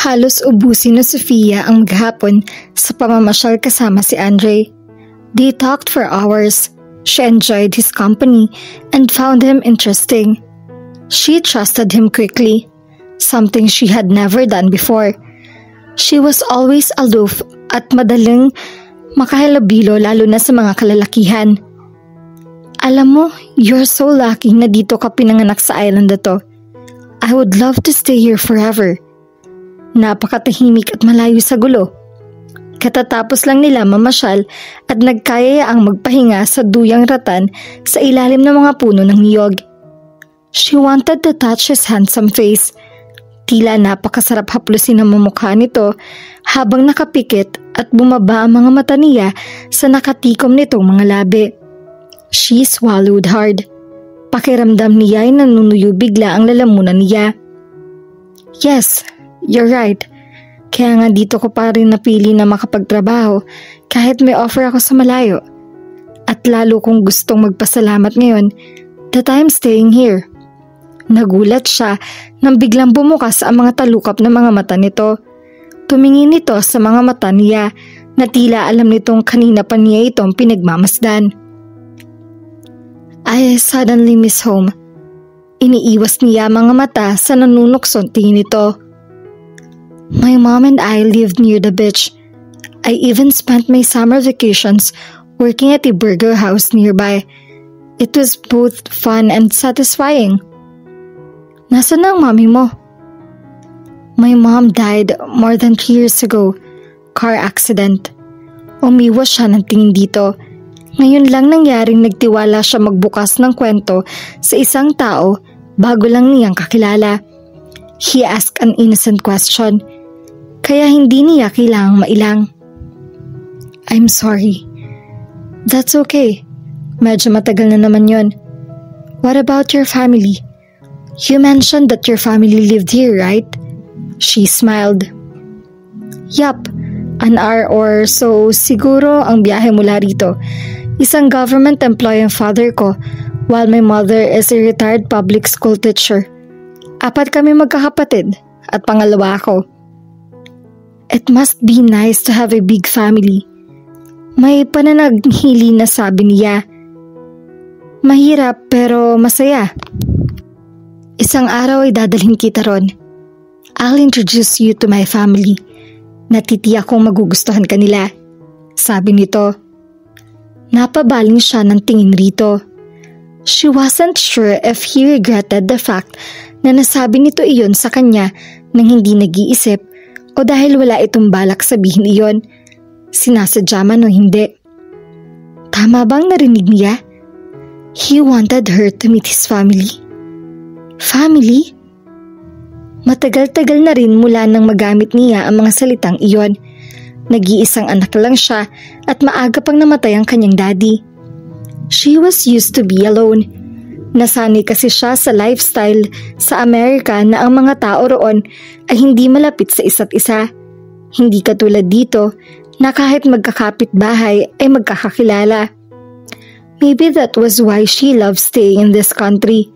Halos ubusin na Sofia ang maghapon sa pamamasyal kasama si Andre. They talked for hours. She enjoyed his company and found him interesting. She trusted him quickly, something she had never done before. She was always aloof at madaling makahalabilo lalo na sa mga kalalakihan. Alam mo, you're so lucky na dito ka pinanganak sa island na to. I would love to stay here forever. Napakatahimik at malayo sa gulo. Katatapos lang nila mamasyal at nagkayayaang magpahinga sa duyang ratan sa ilalim ng mga puno ng niyog. She wanted to touch his handsome face. Tila napakasarap haplusin ang mumukha nito habang nakapikit at bumaba ang mga mata niya sa nakatikom nitong mga labi. She swallowed hard. Pakiramdam niya ay nanunuyo bigla ang lalamunan niya. Yes, you're right. Kaya nga dito ko pa rin napili na makapagtrabaho kahit may offer ako sa malayo. At lalo kong gustong magpasalamat ngayon that I'm staying here. Nagulat siya nang biglang bumukas ang mga talukap ng mga mata nito. Tumingin ito sa mga mata niya na tila alam nitong kanina pa niya itong pinagmamasdan. I suddenly miss home. Iniiwas niya mga mata sa nanunuksong tingin nito. My mom and I lived near the beach. I even spent my summer vacations working at a burger house nearby. It was both fun and satisfying. Nasaan na ang mami mo? My mom died more than 3 years ago. Car accident. Umiwas siya ng tingin dito. Ngayon lang nangyaring nagtiwala siya magbukas ng kwento sa isang tao bago lang niyang kakilala. He asked an innocent question. Kaya hindi niya kailangang mailang. I'm sorry. That's okay. Medyo matagal na naman yon. What about your family? You mentioned that your family lived here, right? She smiled. Yup, an hour or so siguro ang biyahe mula rito. Isang government employee ang father ko, while my mother is a retired public school teacher. 4 kami magkakapatid at pangalawa ako. It must be nice to have a big family. May pananaghili na sabi niya. Mahirap pero masaya. Isang araw ay dadalhin kita ron. I'll introduce you to my family. Natitiyak kong magugustuhan ka nila. Sabi nito. Napabaling siya ng tingin rito. She wasn't sure if he regretted the fact na nasabi nito iyon sa kanya nang hindi nag-iisip o dahil wala itong balak sabihin iyon. Sinasadya man o hindi. Tama bang narinig niya? He wanted her to meet his family. Family? Matagal-tagal na rin mula nang magamit niya ang mga salitang iyon. Nag-iisang anak lang siya at maaga pang namatay ang kanyang daddy. She was used to be alone. Nasanay kasi siya sa lifestyle sa Amerika na ang mga tao roon ay hindi malapit sa isa't isa. Hindi katulad dito na kahit magkakapit-bahay ay magkakakilala. Maybe that was why she loved staying in this country.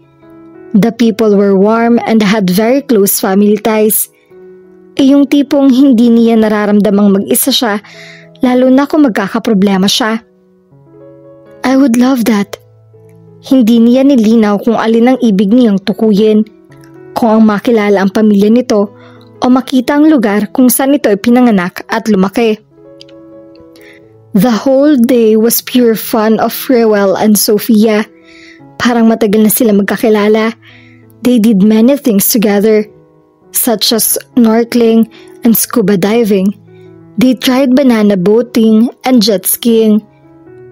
The people were warm and had very close family ties. Yung tipong hindi niya nararamdamang mag-isa siya, lalo na kung magkakaproblema siya. I would love that. Hindi niya nilinaw kung alin ang ibig niyang tukuyin, kung ang makilala ang pamilya nito o makita ang lugar kung saan ito ay pinanganak at lumaki. The whole day was pure fun of Rewel and Sofia. Parang matagal na sila magkakilala. They did many things together, such as snorkeling and scuba diving. They tried banana boating and jet skiing.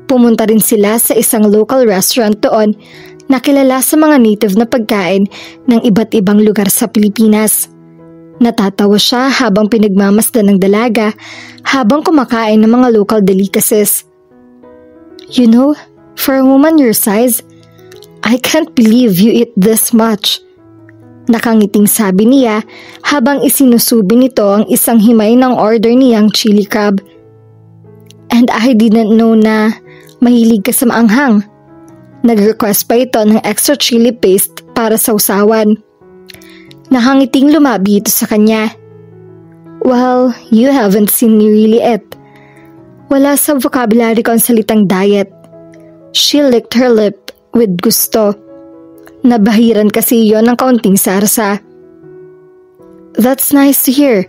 Pumunta rin sila sa isang local restaurant doon na kilala sa mga native na pagkain ng iba't ibang lugar sa Pilipinas. Natatawa siya habang pinagmamasdan ng dalaga habang kumakain ng mga local delicacies. You know, for a woman your size, I can't believe you eat this much. Nakangiting sabi niya habang isinusubi nito ang isang himay ng order niyang chili crab. And I didn't know na mahilig ka sa maanghang. Nag-request pa ito ng extra chili paste para sa usawan. Nakangiting lumabi ito sa kanya. Well, you haven't seen me really eat. Wala sa vocabulary ko ang salitang diet. She licked her lip with gusto. Nabahiran kasi yon ng kaunting sarsa. That's nice to hear,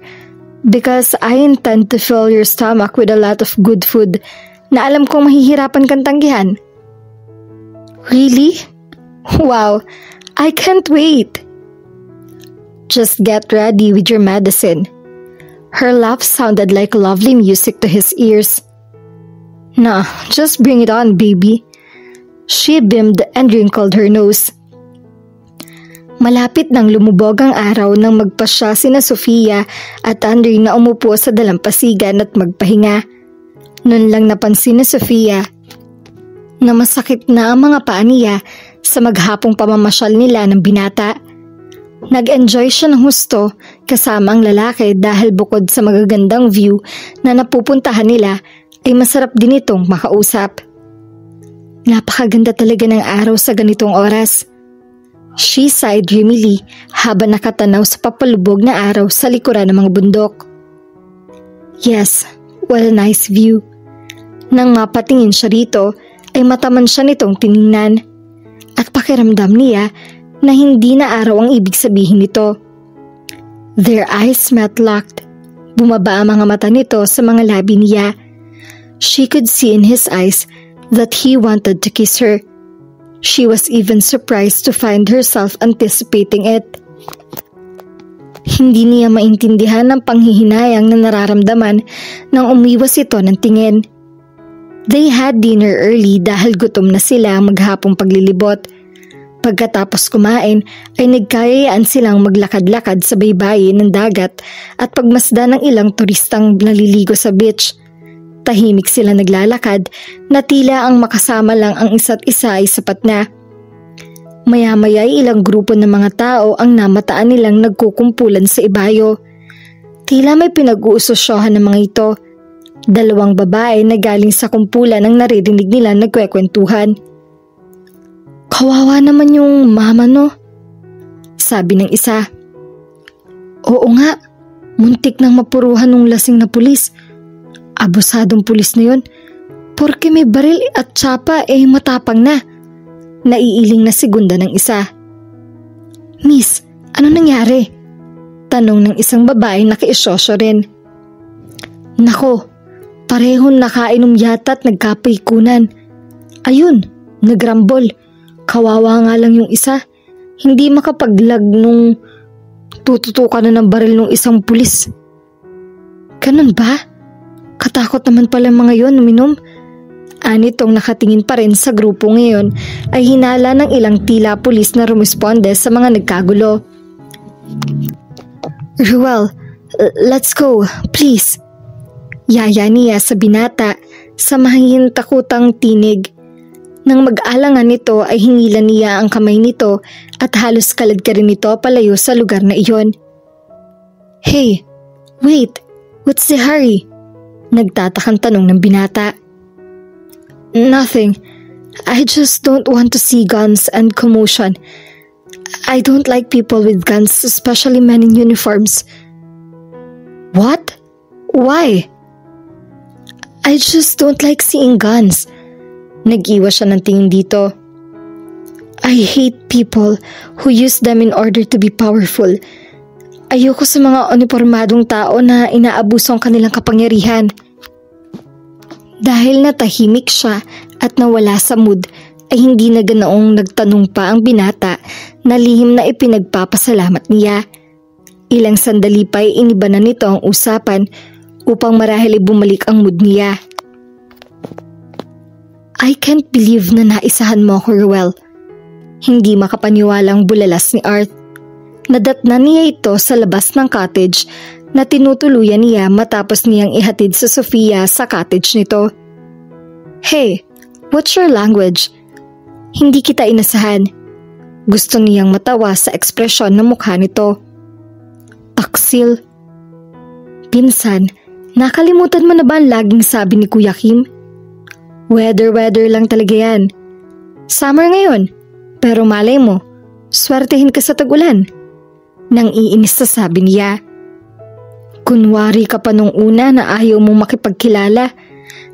because I intend to fill your stomach with a lot of good food na alam kong mahihirapan kang tanggihan. Really? Wow, I can't wait. Just get ready with your medicine. Her laugh sounded like lovely music to his ears. Nah, just bring it on, baby. She beamed and wrinkled her nose. Malapit nang lumubog ang araw nang magpasya sina Sofia at Andre na umupo sa dalampasigan at magpahinga. Noon lang napansin ni Sofia na masakit na ang mga paa niya sa maghapong pamamasyal nila ng binata. Nag-enjoy siya ng husto kasama ang lalaki dahil bukod sa magagandang view na napupuntahan nila ay masarap din itong makausap. Napakaganda talaga ng araw sa ganitong oras. She sighed dreamily habang nakatanaw sa papalubog na araw sa likuran ng mga bundok. Yes, what a nice view. Nang mapatingin siya rito ay mataman siya nitong tiningnan at pakiramdam niya na hindi na araw ang ibig sabihin nito. Their eyes met locked. Bumaba ang mga mata nito sa mga labi niya. She could see in his eyes that he wanted to kiss her. She was even surprised to find herself anticipating it. Hindi niya maintindihan ang panghihinayang na nararamdaman nang umiwas ito ng tingin. They had dinner early dahil gutom na sila maghapong paglilibot. Pagkatapos kumain ay nagkayayaan silang maglakad-lakad sa baybayin ng dagat at pagmasdan ng ilang turistang naliligo sa beach. Tahimik sila naglalakad na tila ang makasama lang ang isa't isa ay sapat na. Maya-maya ay ilang grupo ng mga tao ang namataan nilang nagkukumpulan sa ibayo. Tila may pinag-uusosyohan ng mga ito. 2 babae na galing sa kumpulan ang naririnig nila nagkwekwentuhan. Kawawa naman yung mama no, sabi ng isa. Oo nga, muntik nang mapuruhan ng lasing na pulis. Abusadong pulis na yun, porke may baril at tsapa matapang na. Naiiling na segunda ng isa. Miss, ano nangyari? Tanong ng isang babae na kaisosyo rin. Nako, parehong nakainom yata at nagkapikunan. Ayun, nagrambol. Kawawa nga lang yung isa. Hindi makapaglag nung tututukan na ng baril ng isang pulis. Ganun ba? Katakot naman pala mga yon uminom. Anitong nakatingin pa rin sa grupo ngayon ay hinala ng ilang tila pulis na rumisponde sa mga nagkagulo. Ruel, let's go, please. Yaya niya sa binata sa mahihintakutang tinig. Nang mag-alangan nito ay hinilan niya ang kamay nito at halos kalad ka rin nito palayo sa lugar na iyon. Hey, wait, what's the hurry? Nagtatakang tanong ng binata. Nothing. I just don't want to see guns and commotion. I don't like people with guns, especially men in uniforms. What? Why? I just don't like seeing guns. Nag-iwas siya ng tingin dito. I hate people who use them in order to be powerful. Ayoko sa mga uniformadong tao na inaabuso ang kanilang kapangyarihan. Dahil natahimik siya at nawala sa mood, ay hindi na ganoong nagtanong pa ang binata na lihim na ipinagpapasalamat niya. Ilang sandali pa ay iniba na nito ang usapan upang marahil bumalik ang mood niya. I can't believe na naisahan mo ako, Ruel. Hindi makapaniwalang bulalas ni Art. Nadatnan niya ito sa labas ng cottage na tinutuluyan niya matapos niyang ihatid sa Sofia sa cottage nito. Hey, what's your language? Hindi kita inasahan. Gusto niyang matawa sa ekspresyon ng mukha nito. Taksil. Pinsan, nakalimutan mo na ba ang laging sabi ni Kuya Kim? Weather lang talaga yan. Summer ngayon, pero malay mo, swertehin ka sa tag-ulan. Nang iinis na sabi niya. Kunwari ka pa nung una na ayaw mong makipagkilala.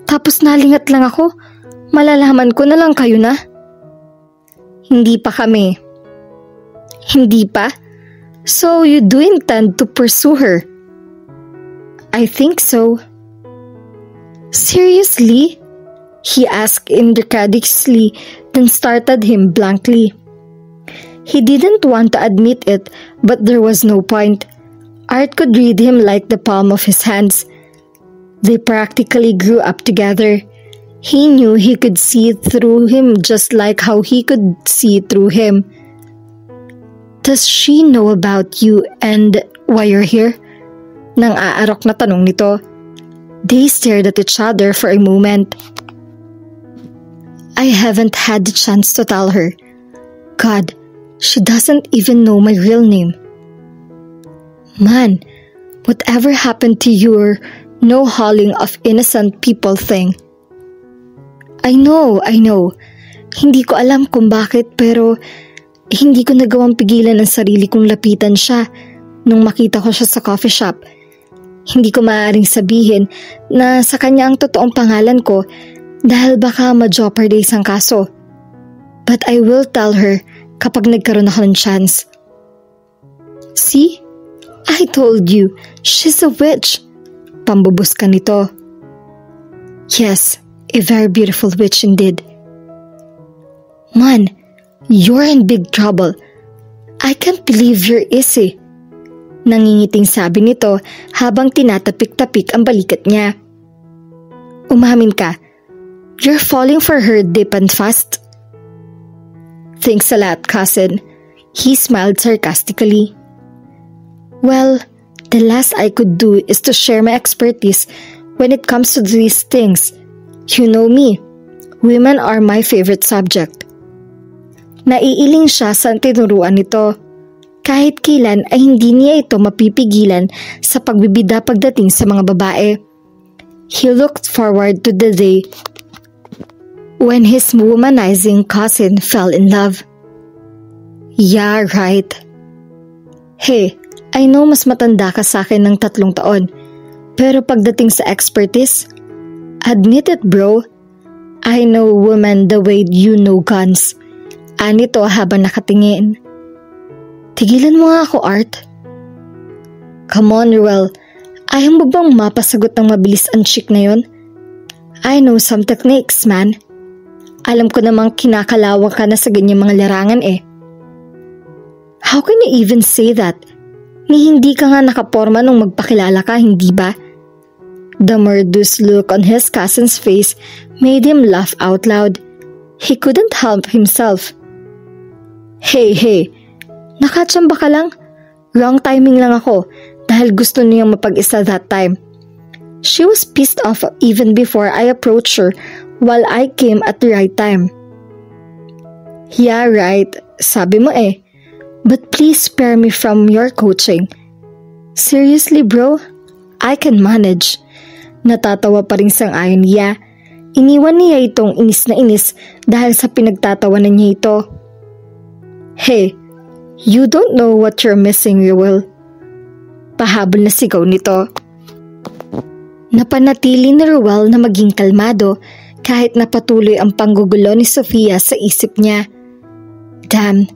Tapos nalingat lang ako. Malalaman ko na lang kayo na. Hindi pa kami. Hindi pa? So you do intend to pursue her? I think so. Seriously? He asked incredulously, then started him blankly. He didn't want to admit it, but there was no point. Art could read him like the palm of his hands. They practically grew up together. He knew he could see through him just like how he could see through him. Does she know about you and why you're here? Nang aarok na tanong nito. They stared at each other for a moment. I haven't had the chance to tell her. God, she doesn't even know my real name. Man, whatever happened to your no hauling of innocent people thing? I know. Hindi ko alam kung bakit pero hindi ko nagawang pigilan ang sarili kong lapitan siya nung makita ko siya sa coffee shop. Hindi ko maaaring sabihin na sa kanya ang totoong pangalan ko dahil baka ma-jeopardize ang kaso. But I will tell her kapag nagkaroon ako ng chance. See? I told you, she's a witch. Pambubus ka nito. Yes, a very beautiful witch indeed. Man, you're in big trouble. I can't believe you're easy. Nangingiting sabi nito habang tinatapik-tapik ang balikat niya. Umamin ka. You're falling for her deep and fast. Thanks a lot, cousin. He smiled sarcastically. Well, the last I could do is to share my expertise when it comes to these things. You know me. Women are my favorite subject. Naiiling siya sa tinuruan nito. Kahit kailan ay hindi niya ito mapipigilan sa pagbibida pagdating sa mga babae. He looked forward to the day when his womanizing cousin fell in love. Yeah, right. Hey, I know mas matanda ka sa akin ng 3 taon, pero pagdating sa expertise, admit it bro, I know women the way you know guns. Anito habang nakatingin. Tigilan mo nga ako, Art. Come on, Ruel. Ayaw mo bang mapasagot ng mabilis ang chick na yon? I know some techniques, man. Alam ko namang kinakalawang ka na sa ganyang mga larangan eh. How can you even say that? Ni hindi ka nga nakaporma nung magpakilala ka, hindi ba? The murderous look on his cousin's face made him laugh out loud. He couldn't help himself. Hey, nakachamba ka lang? Wrong timing lang ako dahil gusto niyang mapag-isa that time. She was pissed off even before I approached her while I came at the right time. Yeah, right. Sabi mo eh. But please spare me from your coaching. Seriously bro, I can manage. Natatawa pa rin sang-ayon niya. Iniwan niya itong inis na inis dahil sa pinagtatawanan niya ito. Hey, you don't know what you're missing, Ruel. Pahabol na sigaw nito. Napanatili ni Ruel na maging kalmado kahit napatuloy ang panggugulo ni Sofia sa isip niya. Damn.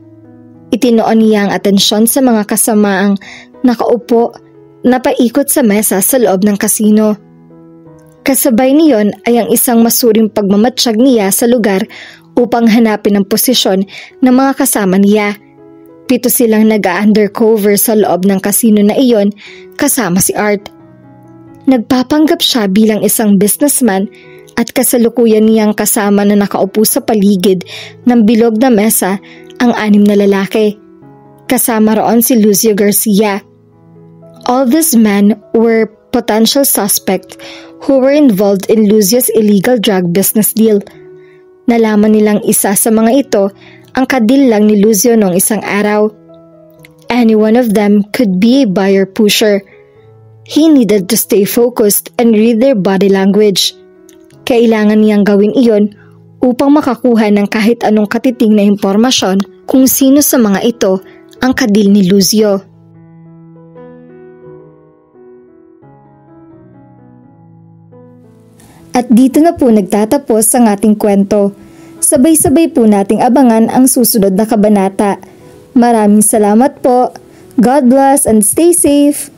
Itinoon niya ang atensyon sa mga kasamaang nakaupo na paikot sa mesa sa loob ng kasino. Kasabay niyon ay ang isang masuring pagmamatsyag niya sa lugar upang hanapin ang posisyon ng mga kasama niya. 7 silang nag-undercover sa loob ng kasino na iyon kasama si Art. Nagpapanggap siya bilang isang businessman at kasalukuyan niyang kasama na nakaupo sa paligid ng bilog na mesa ang 6 na lalaki. Kasama roon si Lucio Garcia. All these men were potential suspects who were involved in Lucio's illegal drug business deal. Nalaman nilang isa sa mga ito ang kadil lang ni Lucio noong isang araw. Any one of them could be a buyer pusher. He needed to stay focused and read their body language. Kailangan niyang gawin iyon upang makakuha ng kahit anong katiting na impormasyon kung sino sa mga ito ang kadil ni Lucio. At dito na po nagtatapos ang ating kwento. Sabay-sabay po nating abangan ang susunod na kabanata. Maraming salamat po. God bless and stay safe.